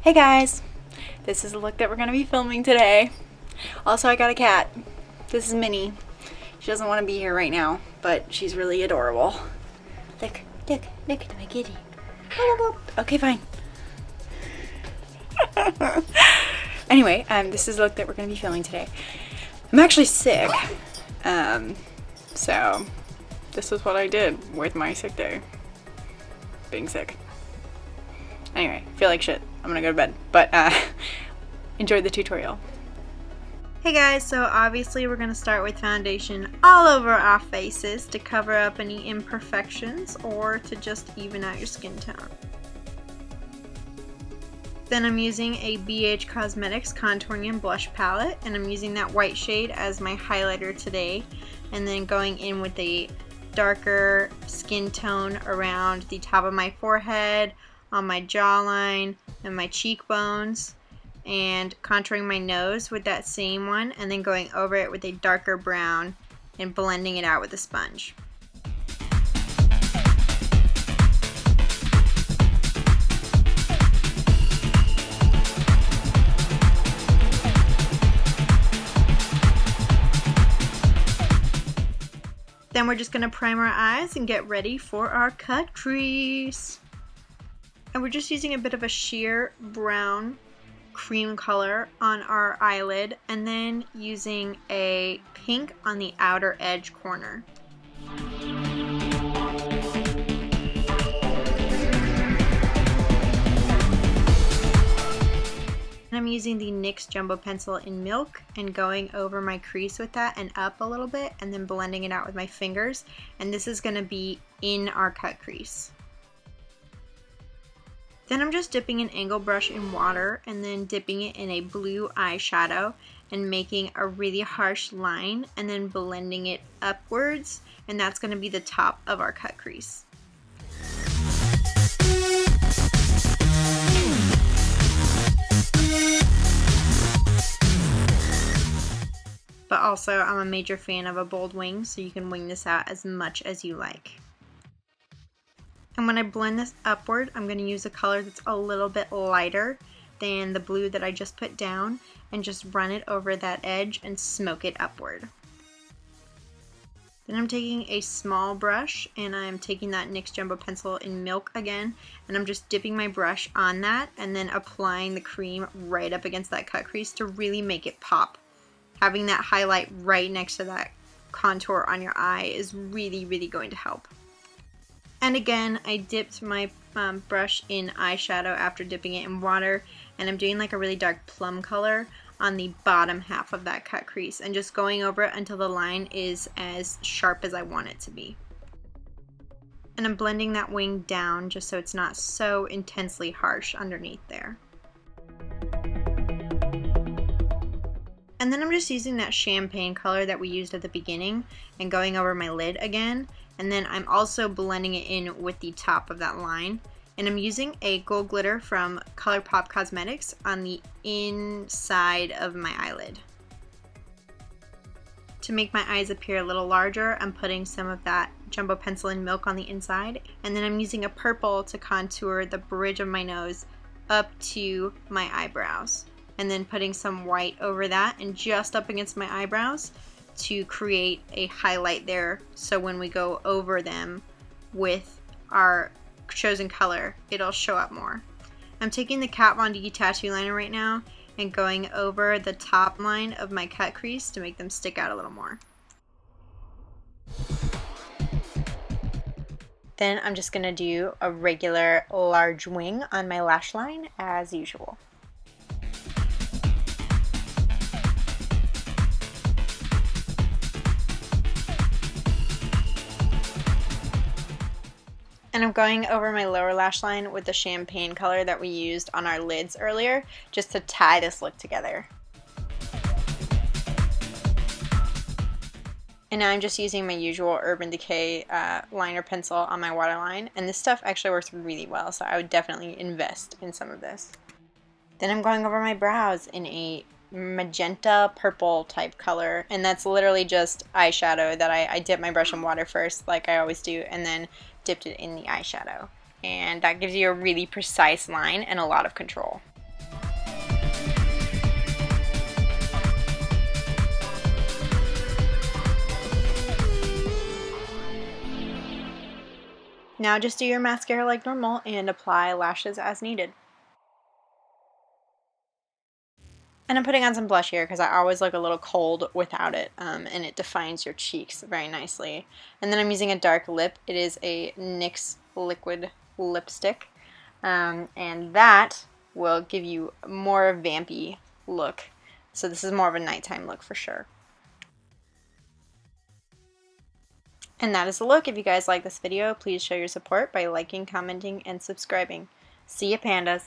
Hey guys, this is the look that we're going to be filming today. Also, I got a cat. This is Minnie. She doesn't want to be here right now, but she's really adorable. Look at my kitty. Okay, fine. Anyway, this is the look that we're going to be filming today. I'm actually sick, so this is what I did with my sick day. Being sick. Anyway, feel like shit. I'm gonna go to bed, but enjoy the tutorial. Hey guys, so obviously we're going to start with foundation all over our faces to cover up any imperfections or to just even out your skin tone. Then I'm using a BH Cosmetics Contouring and Blush Palette, and I'm using that white shade as my highlighter today, and then going in with a darker skin tone around the top of my forehead, on my jawline, and my cheekbones, and contouring my nose with that same one, and then going over it with a darker brown and blending it out with a sponge. Then we're just going to prime our eyes and get ready for our cut crease. And we're just using a bit of a sheer brown cream color on our eyelid, and then using a pink on the outer edge corner. And I'm using the NYX Jumbo Pencil in Milk and going over my crease with that and up a little bit, and then blending it out with my fingers. And this is going to be in our cut crease. Then I'm just dipping an angle brush in water and then dipping it in a blue eyeshadow and making a really harsh line and then blending it upwards, and that's going to be the top of our cut crease. But also, I'm a major fan of a bold wing, so you can wing this out as much as you like. And when I blend this upward, I'm going to use a color that's a little bit lighter than the blue that I just put down, and just run it over that edge and smoke it upward. Then I'm taking a small brush, and I'm taking that NYX Jumbo Pencil in Milk again, and I'm just dipping my brush on that and then applying the cream right up against that cut crease to really make it pop. Having that highlight right next to that contour on your eye is really, really going to help. And again, I dipped my brush in eyeshadow after dipping it in water, and I'm doing like a really dark plum color on the bottom half of that cut crease and just going over it until the line is as sharp as I want it to be. And I'm blending that wing down just so it's not so intensely harsh underneath there. And then I'm just using that champagne color that we used at the beginning and going over my lid again. And then I'm also blending it in with the top of that line. And I'm using a gold glitter from ColourPop Cosmetics on the inside of my eyelid. To make my eyes appear a little larger, I'm putting some of that Jumbo Pencil in Milk on the inside. And then I'm using a purple to contour the bridge of my nose up to my eyebrows. And then putting some white over that and just up against my eyebrows to create a highlight there, so when we go over them with our chosen color, it'll show up more. I'm taking the Kat Von D tattoo liner right now and going over the top line of my cut crease to make them stick out a little more. Then I'm just gonna do a regular large wing on my lash line as usual. And I'm going over my lower lash line with the champagne color that we used on our lids earlier, just to tie this look together. And now I'm just using my usual Urban Decay liner pencil on my waterline, and this stuff actually works really well, so I would definitely invest in some of this. Then I'm going over my brows in a magenta purple type color, and that's literally just eyeshadow that I dip my brush in water first, like I always do, and then dipped it in the eyeshadow, and that gives you a really precise line and a lot of control. Now just do your mascara like normal and apply lashes as needed. And I'm putting on some blush here because I always look a little cold without it, and it defines your cheeks very nicely. And then I'm using a dark lip. It is a NYX liquid lipstick, and that will give you more vampy look. So this is more of a nighttime look for sure. And that is the look. If you guys like this video, please show your support by liking, commenting, and subscribing. See ya, pandas!